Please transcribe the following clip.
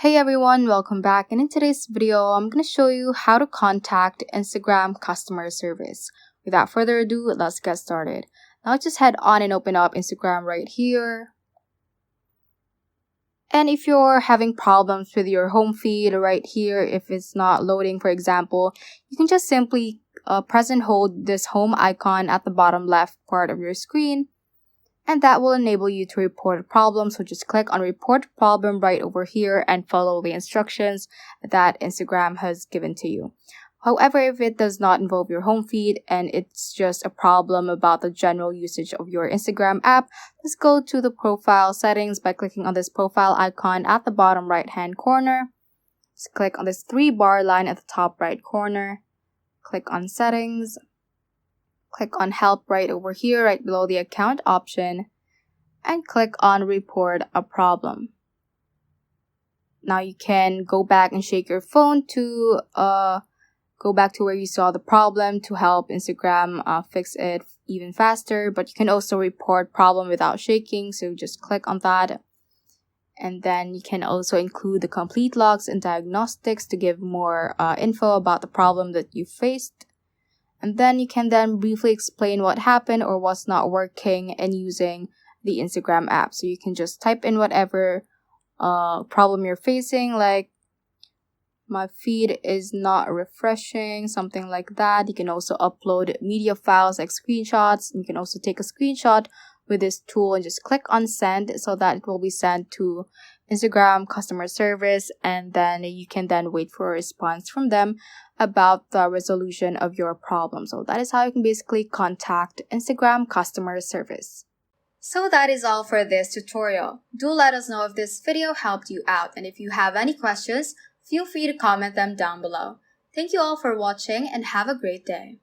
Hey everyone, welcome back, and in today's video, I'm going to show you how to contact Instagram customer service. Without further ado, let's get started. Now just head on and open up Instagram right here. And if you're having problems with your home feed right here, if it's not loading, for example, you can just simply press and hold this home icon at the bottom left part of your screen. And that will enable you to report a problem. So just click on report problem right over here and follow the instructions that Instagram has given to you. However, if it does not involve your home feed and it's just a problem about the general usage of your Instagram app, let's go to the profile settings by clicking on this profile icon at the bottom right hand corner. Just click on this 3-bar line at the top right corner. Click on settings. Click on help right over here, right below the account option, and click on report a problem. Now you can go back and shake your phone to go back to where you saw the problem to help Instagram fix it even faster, but you can also report problem without shaking, so just click on that. And then you can also include the complete logs and diagnostics to give more info about the problem that you faced. And then you can then briefly explain what happened or what's not working and using the Instagram app. So you can just type in whatever problem you're facing, like my feed is not refreshing, something like that. You can also upload media files like screenshots. You can also take a screenshot with this tool and just click on send so that it will be sent to Instagram customer service, and then you can then wait for a response from them about the resolution of your problem. So that is how you can basically contact Instagram customer service. So that is all for this tutorial. Do let us know if this video helped you out, and if you have any questions, feel free to comment them down below. Thank you all for watching and have a great day.